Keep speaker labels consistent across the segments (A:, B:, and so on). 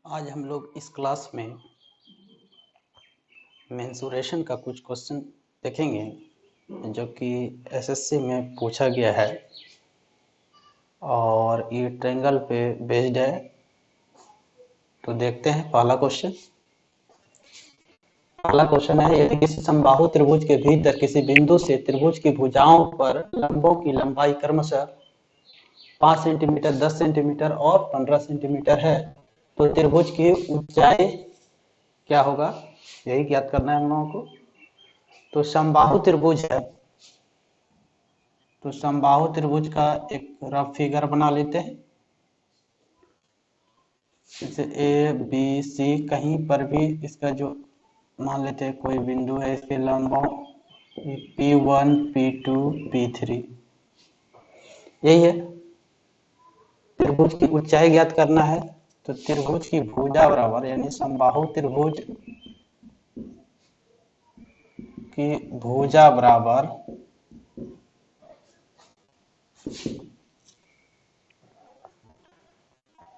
A: आज हम लोग इस क्लास में मेंसुरेशन का कुछ क्वेश्चन देखेंगे जो कि एसएससी में पूछा गया है और ये ट्रायंगल पे बेस्ड है। तो देखते हैं पहला क्वेश्चन है, यदि किसी समबाहु त्रिभुज के भीतर किसी बिंदु से त्रिभुज की भुजाओं पर लंबों की लंबाई क्रमशः 5 सेंटीमीटर, 10 सेंटीमीटर और 15 सेंटीमीटर है तो त्रिभुज की ऊंचाई क्या होगा, यही ज्ञात करना है हम लोगों को। तो समबाहु त्रिभुज है, तो समबाहु त्रिभुज का एक रफ फिगर बना लेते हैं। जैसे ए बी सी, कहीं पर भी इसका जो मान लेते हैं कोई बिंदु है, इसके लंबों P1, P2, P3 यही है। त्रिभुज की ऊंचाई ज्ञात करना है तो त्रिभुज की भुजा बराबर यानी समबाहु त्रिभुज की भुजा बराबर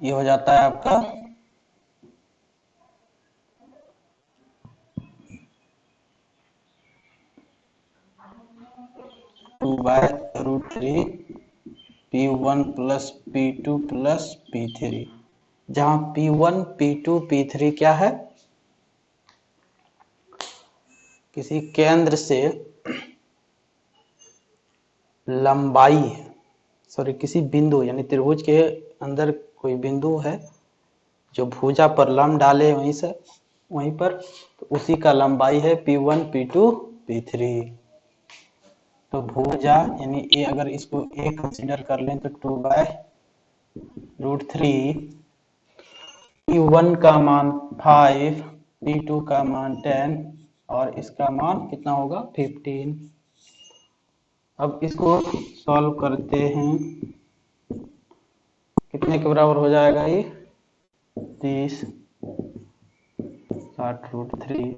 A: ये हो जाता है आपका 2/√3 P1 plus P2 plus P3, जहां P1, P2, P3 क्या है, किसी केंद्र से लंबाई, किसी बिंदु यानी त्रिभुज के अंदर कोई बिंदु है जो भुजा पर लंब डाले वहीं पर, तो उसी का लंबाई है P1, P2, P3। तो भुजा यानी ए, अगर इसको ए कंसीडर कर लें तो 2/√3 P1 का मान 5, P2 का मान 10 और इसका मान कितना होगा 15। अब इसको सॉल्व करते हैं, कितने के बराबर हो जाएगा ये 30 60√3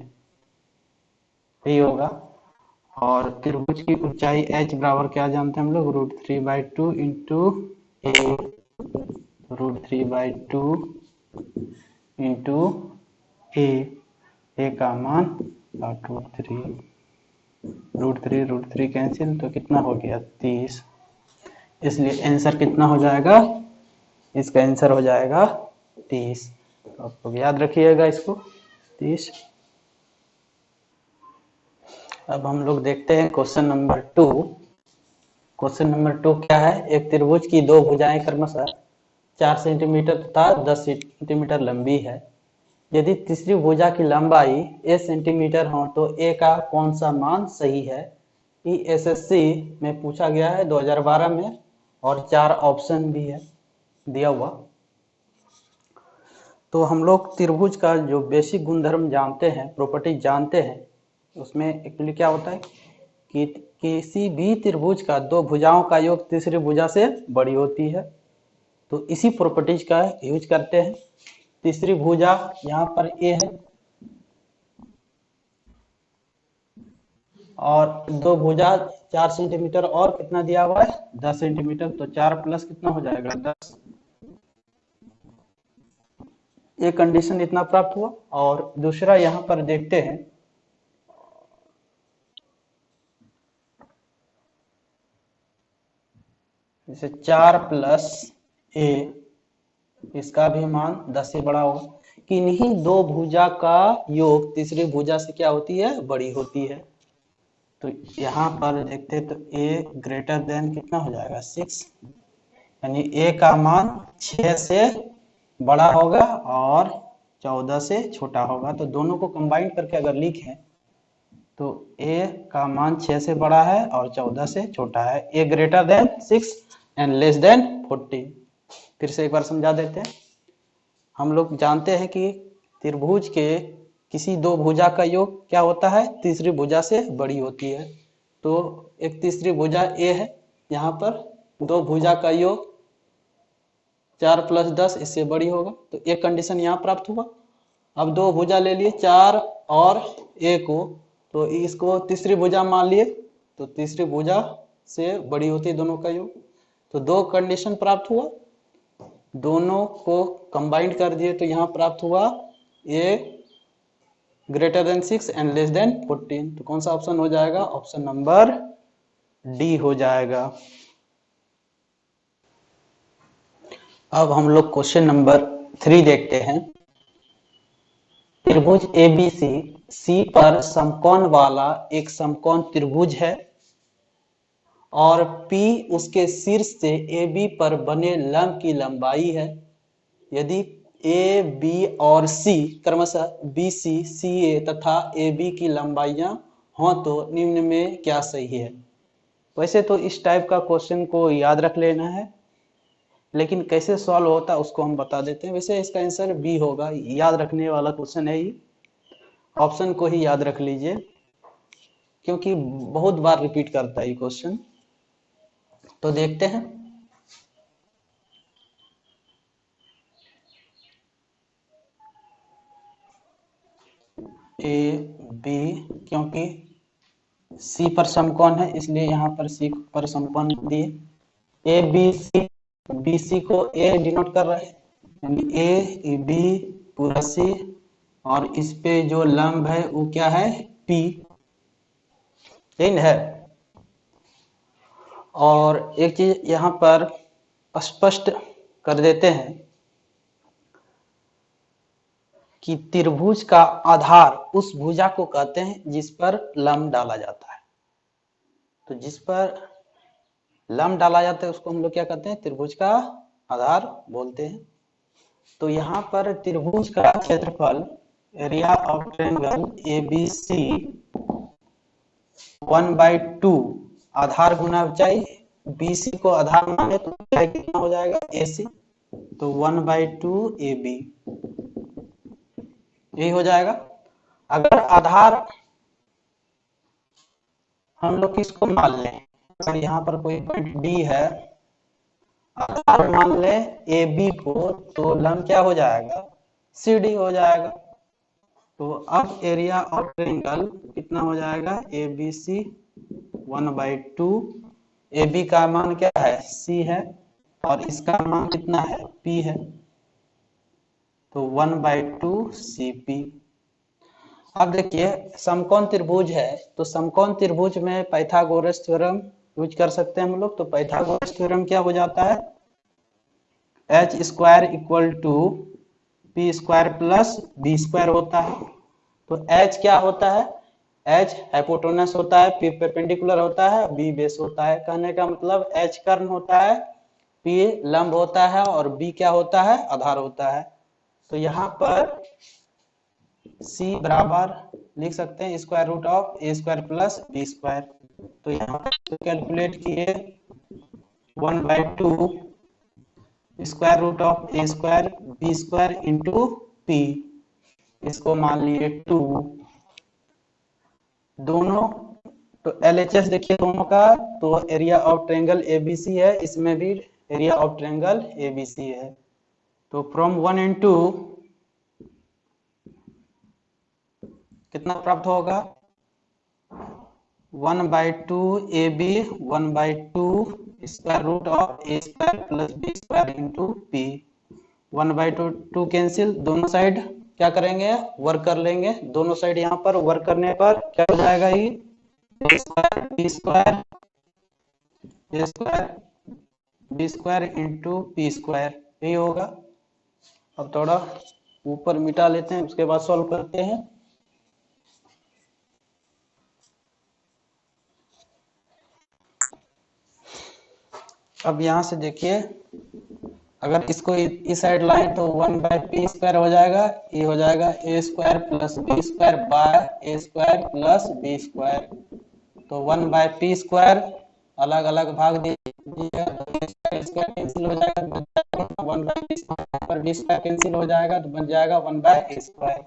A: यही होगा। और त्रिभुज की ऊंचाई h बराबर क्या जानते हैं हम लोग, √3/2 इंटू ए, √3/2 इंटू ए का मान √3 कैंसिल, तो कितना हो गया 30। इसलिए आंसर कितना हो जाएगा, इसका आंसर हो जाएगा 30। तो आप लोग याद रखिएगा इसको 30। अब हम लोग देखते हैं क्वेश्चन नंबर 2। क्वेश्चन नंबर 2 क्या है, एक त्रिभुज की दो भुजाएं क्रमशः 4 सेंटीमीटर तथा 10 सेंटीमीटर लंबी है। यदि तीसरी भुजा की लंबाई a सेंटीमीटर हो तो a का कौन सा मान सही है। ये एसएससी में पूछा गया है 2012 में और 4 ऑप्शन भी है दिया हुआ। तो हम लोग त्रिभुज का जो बेसिक गुणधर्म जानते हैं, प्रॉपर्टी जानते हैं, उसमें एक्चुअली क्या होता है कि किसी भी त्रिभुज का दो भुजाओं का योग तीसरी भुजा से बड़ी होती है। तो इसी प्रॉपर्टीज का यूज करते हैं। तीसरी भुजा यहाँ पर ए है और दो भुजा 4 सेंटीमीटर और कितना दिया हुआ है 10 सेंटीमीटर, तो 4 प्लस कितना हो जाएगा 10। ये कंडीशन इतना प्राप्त हुआ। और दूसरा यहाँ पर देखते हैं, जैसे 4 प्लस ए, इसका भी मान 10 से बड़ा होगा। किन्हीं दो भुजा का योग तीसरी भुजा से क्या होती है, बड़ी होती है। तो यहाँ पर देखते हैं तो a ग्रेटर देन कितना हो जाएगा 6, यानी a का मान 6 से बड़ा होगा और 14 से छोटा होगा। तो दोनों को कंबाइन करके अगर लिखें तो a का मान 6 से बड़ा है और 14 से छोटा है। a greater than 6 and less than 14। फिर से एक बार समझा देते हैं। हम लोग जानते हैं कि त्रिभुज के किसी दो भुजा का योग क्या होता है, तीसरी भुजा से बड़ी होती है। तो एक तीसरी भुजा ए है, यहाँ पर दो भुजा का योग 4 + 10 इससे बड़ी होगा। तो एक कंडीशन यहाँ प्राप्त हुआ। अब दो भुजा ले लिए 4 और ए को, तो इसको तीसरी भुजा मान लिए, तो तीसरी भुजा से बड़ी होती है दोनों का योग। तो दो कंडीशन प्राप्त हुआ। दोनों को कंबाइंड कर दिए तो यहाँ प्राप्त हुआ a greater than 6 and less than 14। तो कौन सा ऑप्शन हो जाएगा? ऑप्शन नंबर डी हो जाएगा। अब हम लोग क्वेश्चन नंबर 3 देखते हैं। त्रिभुज एबीसी सी पर समकोण वाला एक समकोण त्रिभुज है और P उसके शीर्ष से AB पर बने लंब की लंबाई है। यदि A, B और C क्रमशः BC, CA तथा AB की लंबाइयां हों तो निम्न में क्या सही है? वैसे तो इस टाइप का क्वेश्चन को याद रख लेना है, लेकिन कैसे सॉल्व होता है उसको हम बता देते हैं। वैसे इसका आंसर बी होगा, याद रखने वाला क्वेश्चन है ये। ऑप्शन को ही याद रख लीजिए क्योंकि बहुत बार रिपीट करता है ये क्वेश्चन। तो देखते हैं। ए बी, क्योंकि सी पर समकोण है इसलिए यहाँ पर सी पर समकोण दिए। A B C, B C को ए डिनोट कर रहे हैं, यानी ए बी पूरा सी, और इस पे जो लंब है वो क्या है? पी, यही है। और एक चीज यहाँ पर स्पष्ट कर देते हैं कि त्रिभुज का आधार उस भुजा को कहते हैं जिस पर लंब डाला जाता है। तो जिस पर लंब डाला जाता है उसको हम लोग क्या कहते हैं? त्रिभुज का आधार बोलते हैं। तो यहाँ पर त्रिभुज का क्षेत्रफल, एरिया ऑफ ट्रायंगल ABC 1/2 आधार गुना ऊंचाई, BC को आधार माने तो ऊंचाई कितना हो जाएगा? AC, तो 1/2 AB, यही हो जाएगा। अगर आधार हम लोग किसको मान लें, अगर यहाँ पर कोई पॉइंट D है, आधार मान ले AB को, तो लंब क्या हो जाएगा? CD हो जाएगा। तो अब एरिया ऑफ ट्रायंगल कितना हो जाएगा? ABC 1/2, AB का मान क्या है? C है, और इसका मान कितना है? P है, तो 1/2 CP। अब देखिए समकोण त्रिभुज है, तो समकोण त्रिभुज में पाइथागोरस थ्योरम यूज कर सकते हैं हम लोग। तो पाइथागोरस थ्योरम क्या हो जाता है? h square equal to P square plus B square होता है। तो h क्या होता है? h हाइपोटेनस होता है, p परपेंडिकुलर होता है, b बेस होता है। कहने का मतलब h कर्ण होता है, p लंब होता है, और b क्या होता है? आधार होता है। तो यहाँ पर c बराबर लिख सकते हैं square root of a square plus B square. तो यहाँ पर कैलकुलेट किए 1/2 square root of a square B square into p, इसको मान लिए 2। दोनों तो LHS देखिए दोनों का, तो एरिया ऑफ ट्रायंगल ABC है, इसमें भी एरिया ऑफ ट्रायंगल ABC है। तो फ्रॉम 1 and 2 कितना प्राप्त होगा? 1/2 AB 1/2 square root of a square plus b square into p। 1/2 cancel, दोनों साइड क्या करेंगे? वर्क कर लेंगे। दोनों साइड यहाँ पर वर्क करने पर क्या हो जाएगा? ये a square b square b square into p square, यही होगा। अब थोड़ा ऊपर मिटा लेते हैं, उसके बाद सॉल्व करते हैं। अब यहाँ से देखिए, अगर इसको इस साइड लाएं तो 1/p स्क्वायर हो जाएगा, ये हो जाएगा a square plus b square by a square plus b square. तो 1/p स्क्वायर अलग अलग भाग दीजिए, स्क्वायर कैंसिल हो जाएगा, 1/p square b square cancel हो जाएगा, तो बन जाएगा 1/a स्क्वायर।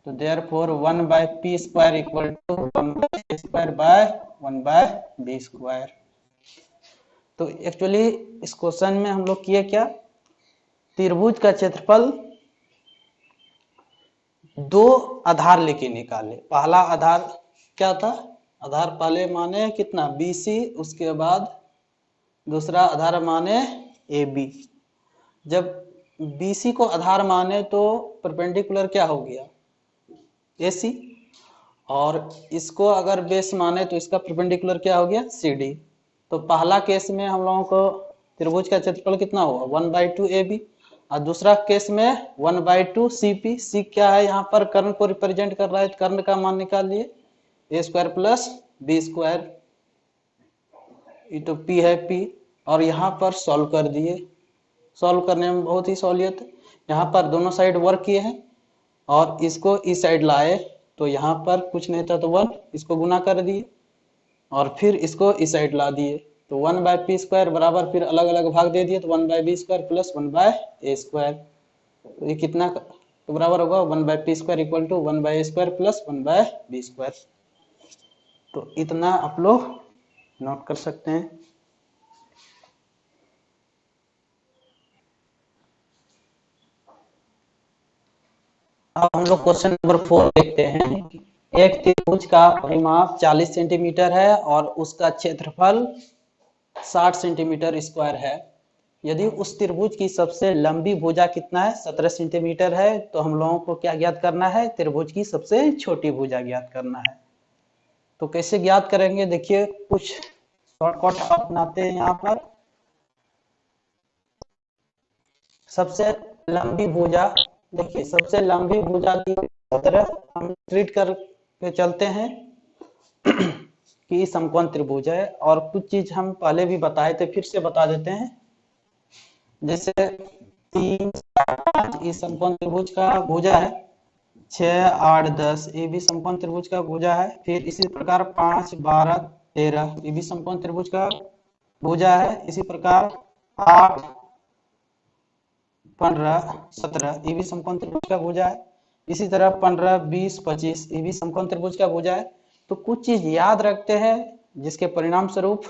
A: तो therefore 1/p square equal to 1/a square by 1/b square. तो एक्चुअली इस क्वेश्चन में हम लोग किए क्या? त्रिभुज का क्षेत्रफल दो आधार लेके निकाले। पहला आधार क्या था? आधार पहले माने कितना? BC, उसके बाद दूसरा आधार माने AB। जब BC को आधार माने तो परपेंडिकुलर क्या हो गया, AC, और इसको अगर बेस माने तो इसका परपेंडिकुलर क्या हो गया, CD। तो पहला केस में हम लोगों को त्रिभुज का क्षेत्रफल कितना हुआ, 1/2 AB, और दूसरा केस में 1/2 CP। C क्या है, यहाँ पर कर्ण को रिप्रेजेंट कर रहा है, तो कर्ण का मान निकाल लिए, A² प्लस B², तो P है P, और यहाँ पर सॉल्व कर दिए। सॉल्व करने में बहुत ही सहूलियत है, यहाँ पर दोनों साइड वर्क किए हैं और इसको इस साइड लाए, तो यहाँ पर कुछ नहीं था तो 1, इसको गुना कर दिए और फिर इसको इस साइड ला दिए, तो 1/P² बराबर फिर अलग अलग भाग दे दिए, तो 1/B² प्लस 1/A²। तो ये कितना तो बराबर होगा, 1/P² equal to 1/A² plus 1/B²। तो इतना आप लोग नोट कर सकते हैं। अब हम लोग क्वेश्चन नंबर 4 देखते हैं। एक त्रिभुज का परिमाप 40 सेंटीमीटर है और उसका क्षेत्रफल 60 सेंटीमीटर स्क्वायर है। यदि उस त्रिभुज की सबसे लंबी भुजा कितना है, 17 सेंटीमीटर है, तो हम लोगों को क्या ज्ञात करना है, त्रिभुज की सबसे छोटी भुजा ज्ञात करना है। तो कैसे ज्ञात करेंगे, देखिए कुछ शॉर्टकट अपनाते हैं। यहाँ पर सबसे लंबी भुजा, देखिए सबसे लंबी भुजा की तरह हम ट्रीट करके चलते हैं कि समकोण त्रिभुज है, और कुछ चीज हम पहले भी बताए थे, फिर से बता देते हैं। जैसे 3, 4, 5 इस समकोण त्रिभुज का भुजा है, 6, 8, 10 ये भी समकोण त्रिभुज का भुजा है। फिर इसी प्रकार 5, 12, 13 ये भी समकोण त्रिभुज का भुजा है। इसी प्रकार 8, 15, 17 ये भी समकोण त्रिभुज का भुजा है। इसी तरह 15, 20, 25 ये भी समकोण त्रिभुज का भुजा है। तो कुछ चीज याद रखते हैं जिसके परिणाम स्वरूप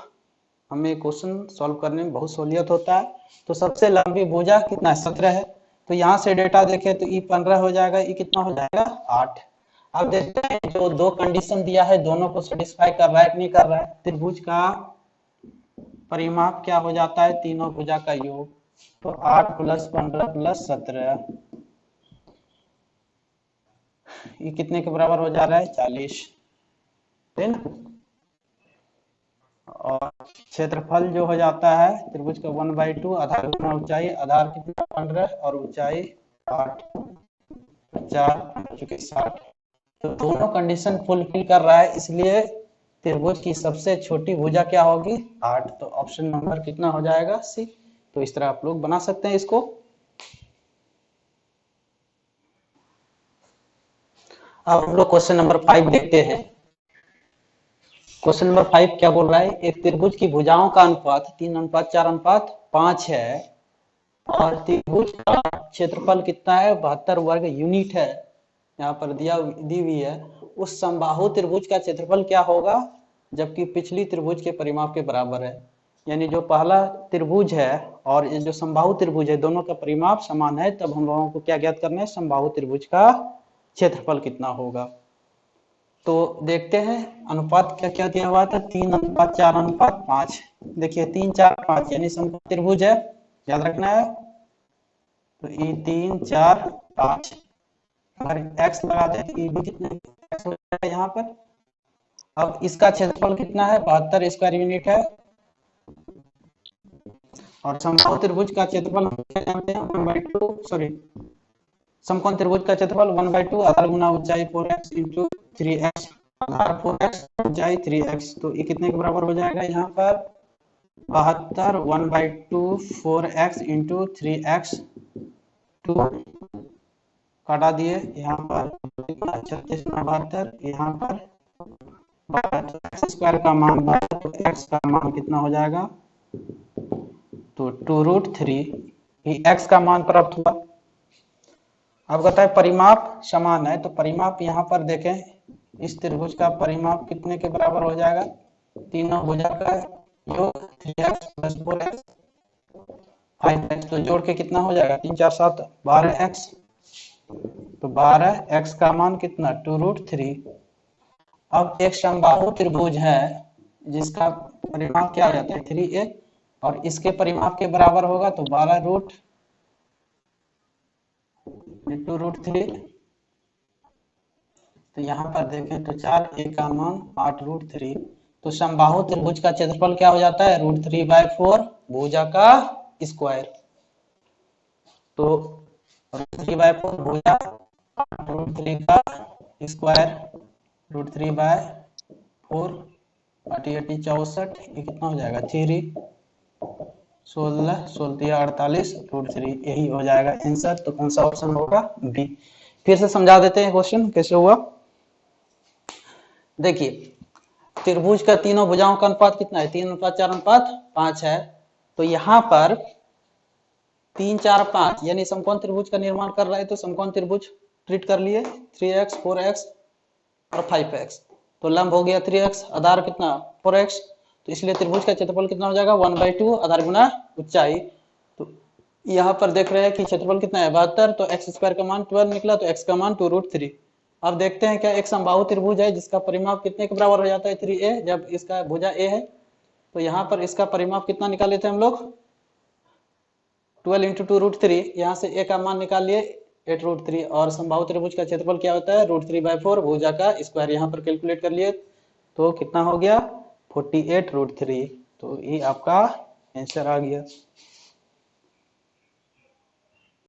A: हमें क्वेश्चन सॉल्व करने में बहुत सहूलियत होता है। तो सबसे लंबी भुजा कितना है, 17 है। तो यहाँ से डेटा देखें तो ई 15 हो जाएगा, ई कितना हो जाएगा, 8। अब देखते हैं जो दो कंडीशन दिया है दोनों को सेटिस्फाई कर रहा है कि नहीं कर रहा है। त्रिभुज का परिमाप क्या हो जाता है, तीनों भुजा का योग, तो 8 + 15 + 17 ये कितने के बराबर हो जा रहा है, 40, है ना। और क्षेत्रफल जो हो जाता है त्रिभुज का 1/2, आधार गुना ऊंचाई, आधार कितना 15 और ऊंचाई 8, 4 चुके 60। तो दोनों कंडीशन फुलफिल कर रहा है, इसलिए त्रिभुज की सबसे छोटी भुजा क्या होगी, 8। तो ऑप्शन नंबर कितना हो जाएगा, सी। तो इस तरह आप लोग बना सकते हैं इसको। अब हम लोग क्वेश्चन नंबर 5 देखते हैं। क्वेश्चन नंबर 5 क्या बोल रहा है, एक त्रिभुज की भुजाओं का अनुपात 3:4:5 है और त्रिभुज का क्षेत्रफल कितना है, 72 वर्ग यूनिट है, यहाँ पर दी हुई है। उस समबाहु त्रिभुज का क्षेत्रफल क्या होगा, जबकि पिछली त्रिभुज के परिमाप के बराबर है। यानी जो पहला त्रिभुज है और ये जो समबाहु त्रिभुज है दोनों का परिमाप समान है, तब हम लोगों को क्या ज्ञात करना है, समबाहु त्रिभुज का क्षेत्रफल कितना होगा। तो देखते हैं अनुपात क्या क्या दिया हुआ था, 3:4:5। देखिए 3, 4, 5 यानी समकोण त्रिभुज है, याद रखना है। तो ये 3, 4, 5, अगर x लगा दे तो ये भी कितना x हो जाएगा यहाँ पर। अब इसका क्षेत्रफल कितना है, 72 स्क्वायर यूनिट है, और समबाहु त्रिभुज का क्षेत्रफल जानते हैं 1/2, सॉरी समकोण त्रिभुज का क्षेत्रफल 1/2 आधार गुना ऊंचाई 4x × 3x, आधार 4x ऊंचाई 3x। तो ये कितने के बराबर हो जाएगा, यहाँ पर 72 1/2 4x × 3x 2 काटा दिए, यहाँ पर 36 72, यहाँ पर 12, x स्क्वायर का मान 12, तो x का मान कितना हो जाएगा, तो 2√3 ही x का मान प्राप्त हुआ। अब कहता है परिमाप समान है, तो परिमाप यहाँ पर देखें, इस त्रिभुज का परिमाप कितने के बराबर हो जाएगा, तीनों भुजा का योग 3x + 4x 5x, तो जोड़ के कितना हो जाएगा, 3, 4, 7 12x, तो 12x का मान कितना, 2√3। अब एक समबाहु त्रिभुज है जिसका परिमाप क्या हो जाता है 3a, और इसके परिमाप के बराबर होगा तो 12√3 इंटू √3। तो यहाँ पर देखें तो 4 a का मान 8√3। तो समबाहु त्रिभुज का क्षेत्रफल क्या हो जाता है? √3/4 भुजा का स्क्वायर। तो √3/4 भुजा 8√3 का स्क्वायर, √3/4 80 80 64, ये कितना हो जाएगा? 3 16 16 48 √3, यही हो जाएगा आंसर। तो कौन सा ऑप्शन होगा? बी। फिर से समझा देते हैं क्वेश्चन कैसे हुआ। देखिए त्रिभुज का तीनों भुजाओं का अनुपात कितना है? 3:4:5 है। तो यहाँ पर 3 4 5 यानी समकोण त्रिभुज का निर्माण कर रहा है, तो समकोण त्रिभुज ट्रीट कर लिए 3x 4x और 5x। तो लंब हो गया 3x, आधार कितना? 4x। तो इसलिए त्रिभुज का क्षेत्रफल कितना हो जाएगा? 1/2 आधार गुना ऊंचाई। तो यहाँ पर देख रहे हैं कि क्षेत्रफल कितना है? 72। तो x स्क्वायर का मान 12 निकला, तो x का मान 2√3। अब देखते हैं क्या एक समबाहु त्रिभुज है जिसका परिमाप कितने के बराबर हो जाता है? 3a। जब इसका भुजा a है तो यहाँ पर इसका परिमाप कितना निकाले थे हम लोग? 12 × 2√3। यहाँ से a का मान निकाल लिए 8√3। और समबाहु त्रिभुज का क्षेत्रफल क्या होता है? √3/4 भुजा का स्क्वायर। यहाँ पर कैलकुलेट कर लिए तो कितना हो गया? 48√3। तो ये आपका आंसर आ गया।